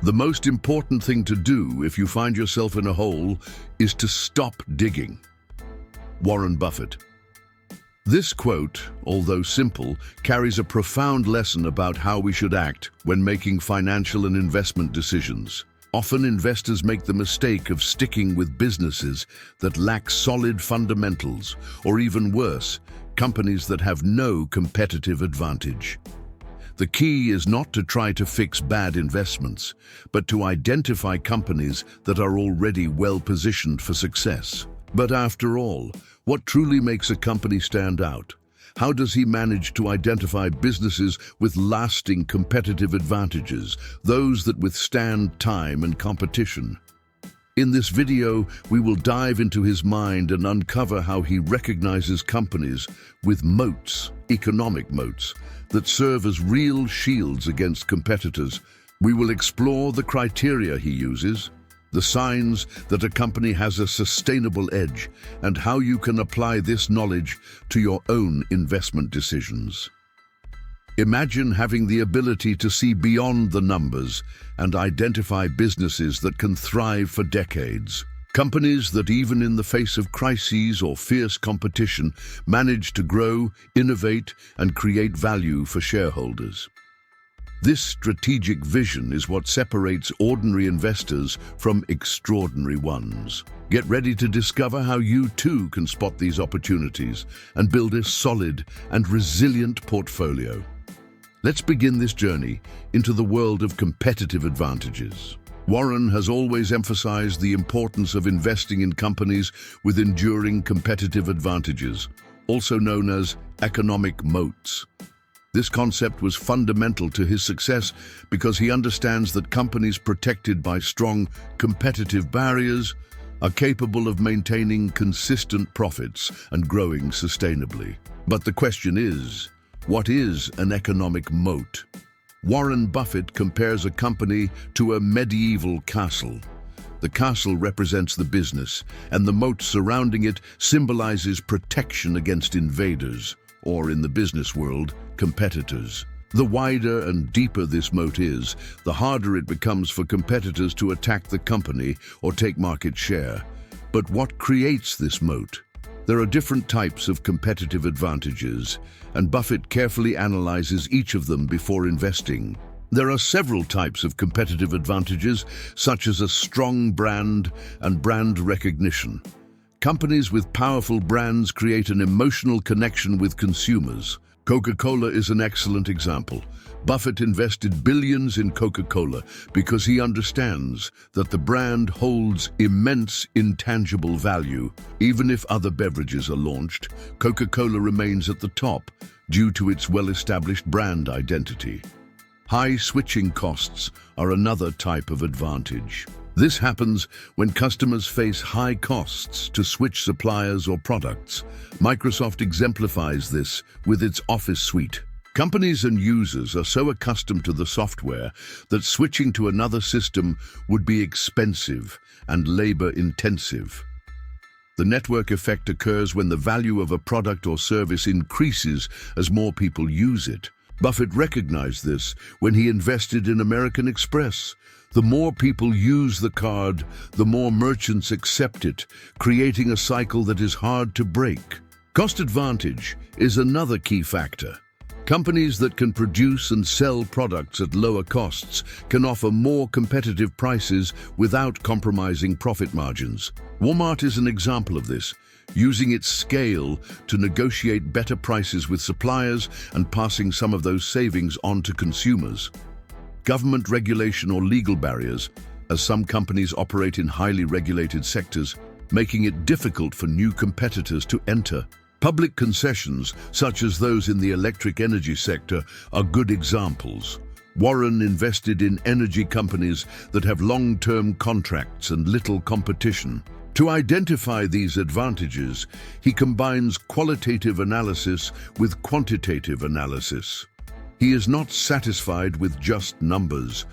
The most important thing to do if you find yourself in a hole is to stop digging. Warren Buffett. This quote, although simple, carries a profound lesson about how we should act when making financial and investment decisions. Often investors make the mistake of sticking with businesses that lack solid fundamentals, or even worse, companies that have no competitive advantage. The key is not to try to fix bad investments, but to identify companies that are already well positioned for success. But after all, what truly makes a company stand out? How does he manage to identify businesses with lasting competitive advantages, those that withstand time and competition? In this video, we will dive into his mind and uncover how he recognizes companies with moats, economic moats, that serve as real shields against competitors. We will explore the criteria he uses, the signs that a company has a sustainable edge, and how you can apply this knowledge to your own investment decisions. Imagine having the ability to see beyond the numbers and identify businesses that can thrive for decades. Companies that even in the face of crises or fierce competition manage to grow, innovate, and create value for shareholders. This strategic vision is what separates ordinary investors from extraordinary ones. Get ready to discover how you too can spot these opportunities and build a solid and resilient portfolio. Let's begin this journey into the world of competitive advantages. Warren has always emphasized the importance of investing in companies with enduring competitive advantages, also known as economic moats. This concept was fundamental to his success because he understands that companies protected by strong competitive barriers are capable of maintaining consistent profits and growing sustainably. But the question is, what is an economic moat? Warren Buffett compares a company to a medieval castle. The castle represents the business, and the moat surrounding it symbolizes protection against invaders, or in the business world, competitors. The wider and deeper this moat is, the harder it becomes for competitors to attack the company or take market share. But what creates this moat? There are different types of competitive advantages, and Buffett carefully analyzes each of them before investing. There are several types of competitive advantages, such as a strong brand and brand recognition. Companies with powerful brands create an emotional connection with consumers. Coca-Cola is an excellent example. Buffett invested billions in Coca-Cola because he understands that the brand holds immense intangible value. Even if other beverages are launched, Coca-Cola remains at the top due to its well-established brand identity. High switching costs are another type of advantage. This happens when customers face high costs to switch suppliers or products. Microsoft exemplifies this with its Office suite. Companies and users are so accustomed to the software that switching to another system would be expensive and labor-intensive. The network effect occurs when the value of a product or service increases as more people use it. Buffett recognized this when he invested in American Express. The more people use the card, the more merchants accept it, creating a cycle that is hard to break. Cost advantage is another key factor. Companies that can produce and sell products at lower costs can offer more competitive prices without compromising profit margins. Walmart is an example of this, using its scale to negotiate better prices with suppliers and passing some of those savings on to consumers. Government regulation or legal barriers, as some companies operate in highly regulated sectors, making it difficult for new competitors to enter. Public concessions, such as those in the electric energy sector, are good examples. Warren invested in energy companies that have long-term contracts and little competition. To identify these advantages, he combines qualitative analysis with quantitative analysis. He is not satisfied with just numbers.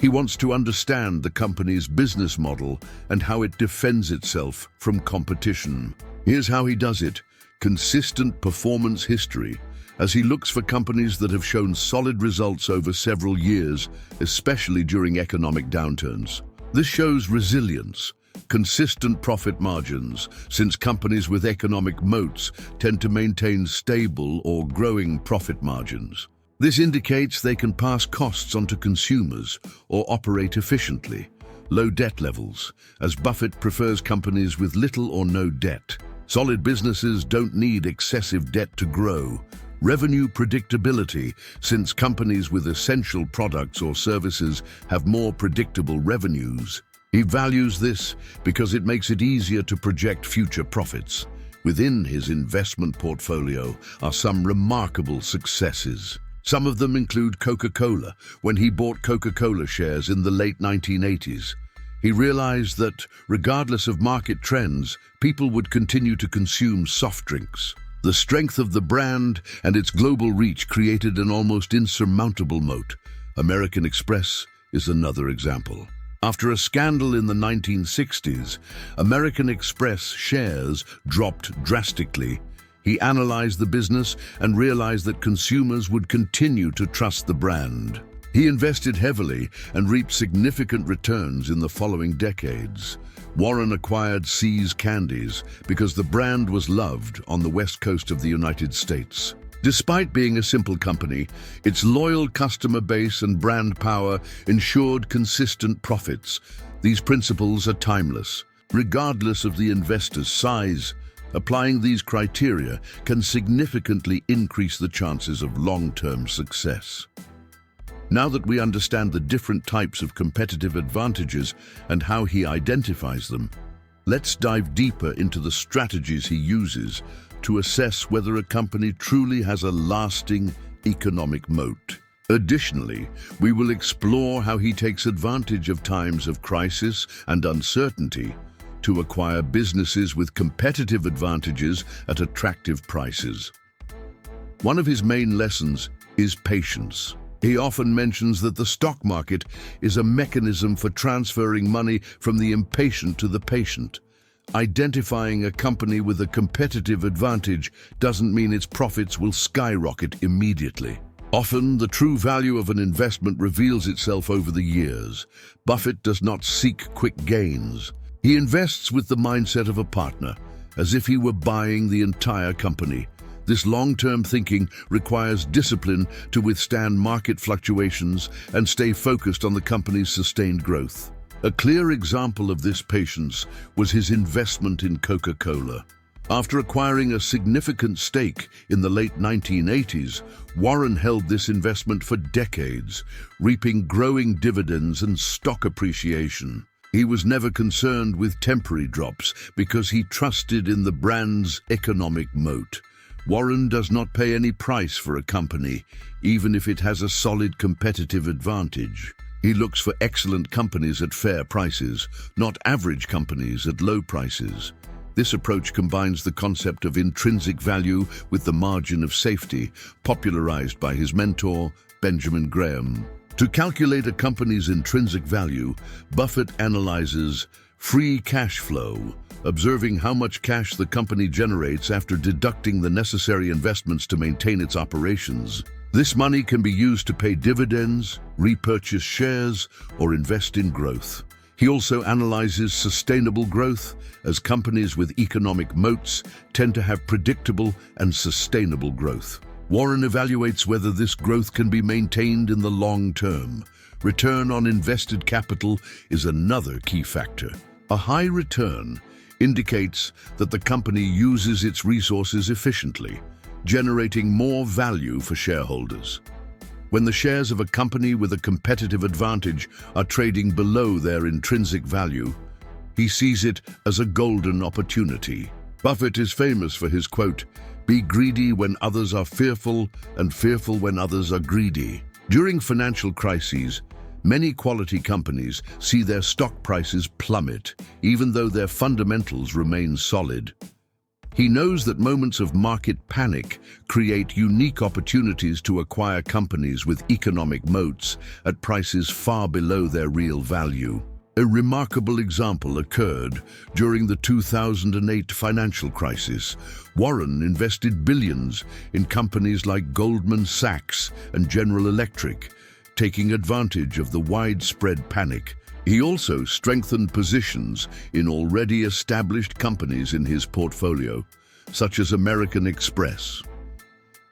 He wants to understand the company's business model and how it defends itself from competition. Here's how he does it: consistent performance history. as he looks for companies that have shown solid results over several years, especially during economic downturns. This shows resilience, consistent profit margins, since companies with economic moats tend to maintain stable or growing profit margins. This indicates they can pass costs onto consumers or operate efficiently. Low debt levels, as Buffett prefers companies with little or no debt. Solid businesses don't need excessive debt to grow. Revenue predictability, since companies with essential products or services have more predictable revenues. He values this because it makes it easier to project future profits. Within his investment portfolio are some remarkable successes. Some of them include Coca-Cola. When he bought Coca-Cola shares in the late 1980s, he realized that, regardless of market trends, people would continue to consume soft drinks. The strength of the brand and its global reach created an almost insurmountable moat. American Express is another example. After a scandal in the 1960s, American Express shares dropped drastically. He analyzed the business and realized that consumers would continue to trust the brand. He invested heavily and reaped significant returns in the following decades. Warren acquired See's Candies because the brand was loved on the west coast of the United States. Despite being a simple company, its loyal customer base and brand power ensured consistent profits. These principles are timeless, regardless of the investor's size. Applying these criteria can significantly increase the chances of long-term success. Now that we understand the different types of competitive advantages and how he identifies them, let's dive deeper into the strategies he uses to assess whether a company truly has a lasting economic moat. Additionally, we will explore how he takes advantage of times of crisis and uncertainty to acquire businesses with competitive advantages at attractive prices. One of his main lessons is patience. He often mentions that the stock market is a mechanism for transferring money from the impatient to the patient. Identifying a company with a competitive advantage doesn't mean its profits will skyrocket immediately. Often, the true value of an investment reveals itself over the years. Buffett does not seek quick gains. He invests with the mindset of a partner, as if he were buying the entire company. This long-term thinking requires discipline to withstand market fluctuations and stay focused on the company's sustained growth. A clear example of this patience was his investment in Coca-Cola. After acquiring a significant stake in the late 1980s, Warren held this investment for decades, reaping growing dividends and stock appreciation. He was never concerned with temporary drops because he trusted in the brand's economic moat. Warren does not pay any price for a company, even if it has a solid competitive advantage. He looks for excellent companies at fair prices, not average companies at low prices. This approach combines the concept of intrinsic value with the margin of safety, popularized by his mentor, Benjamin Graham. To calculate a company's intrinsic value, Buffett analyzes free cash flow, observing how much cash the company generates after deducting the necessary investments to maintain its operations. This money can be used to pay dividends, repurchase shares, or invest in growth. He also analyzes sustainable growth, as companies with economic moats tend to have predictable and sustainable growth. Warren evaluates whether this growth can be maintained in the long term. Return on invested capital is another key factor. A high return indicates that the company uses its resources efficiently, generating more value for shareholders. When the shares of a company with a competitive advantage are trading below their intrinsic value, he sees it as a golden opportunity. Buffett is famous for his quote, "Be greedy when others are fearful, and fearful when others are greedy." During financial crises, many quality companies see their stock prices plummet, even though their fundamentals remain solid. He knows that moments of market panic create unique opportunities to acquire companies with economic moats at prices far below their real value. A remarkable example occurred during the 2008 financial crisis. Warren invested billions in companies like Goldman Sachs and General Electric, taking advantage of the widespread panic. He also strengthened positions in already established companies in his portfolio, such as American Express.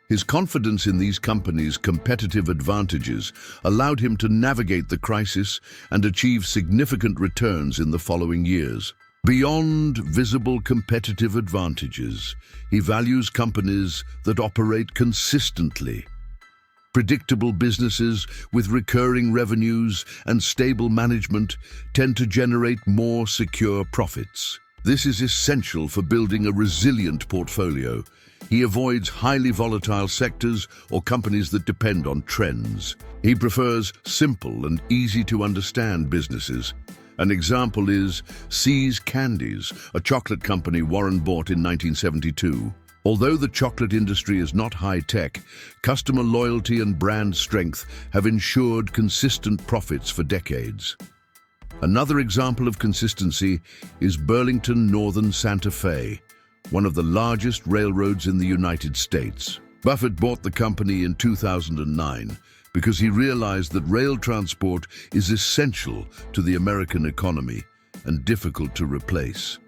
His confidence in these companies' competitive advantages allowed him to navigate the crisis and achieve significant returns in the following years. Beyond visible competitive advantages, he values companies that operate consistently. Predictable businesses with recurring revenues and stable management tend to generate more secure profits. This is essential for building a resilient portfolio. He avoids highly volatile sectors or companies that depend on trends. He prefers simple and easy-to-understand businesses. An example is See's Candies, a chocolate company Warren bought in 1972. Although the chocolate industry is not high-tech, customer loyalty and brand strength have ensured consistent profits for decades. Another example of consistency is Burlington Northern Santa Fe, one of the largest railroads in the United States. Buffett bought the company in 2009 because he realized that rail transport is essential to the American economy and difficult to replace.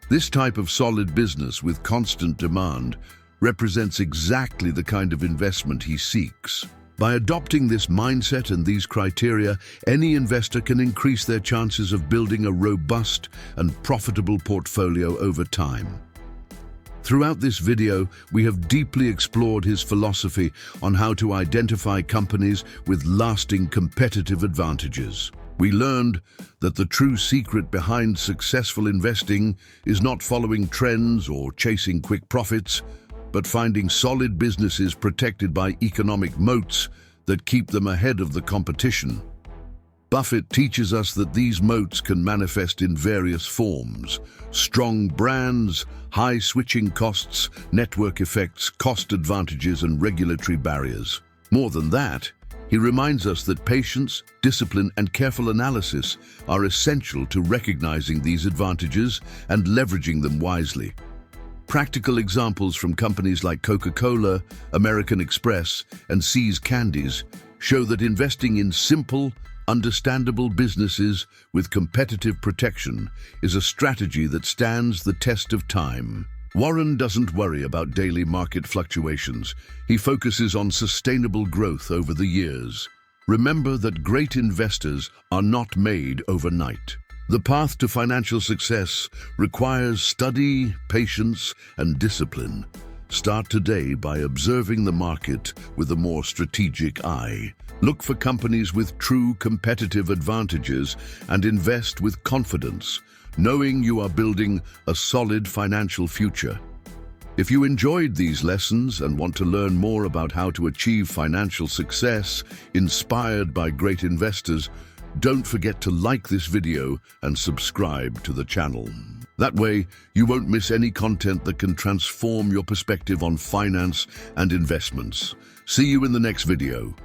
This type of solid business with constant demand represents exactly the kind of investment he seeks. By adopting this mindset and these criteria, any investor can increase their chances of building a robust and profitable portfolio over time. Throughout this video, we have deeply explored his philosophy on how to identify companies with lasting competitive advantages. We learned that the true secret behind successful investing is not following trends or chasing quick profits, but finding solid businesses protected by economic moats that keep them ahead of the competition. Buffett teaches us that these moats can manifest in various forms: strong brands, high switching costs, network effects, cost advantages, and regulatory barriers. More than that, he reminds us that patience, discipline, and careful analysis are essential to recognizing these advantages and leveraging them wisely. Practical examples from companies like Coca-Cola, American Express, and See's Candies show that investing in simple, understandable businesses with competitive protection is a strategy that stands the test of time. Warren doesn't worry about daily market fluctuations. He focuses on sustainable growth over the years. Remember that great investors are not made overnight. The path to financial success requires study, patience, and discipline. Start today by observing the market with a more strategic eye. Look for companies with true competitive advantages and invest with confidence, knowing you are building a solid financial future. If you enjoyed these lessons and want to learn more about how to achieve financial success inspired by great investors, don't forget to like this video and subscribe to the channel. That way, you won't miss any content that can transform your perspective on finance and investments. See you in the next video.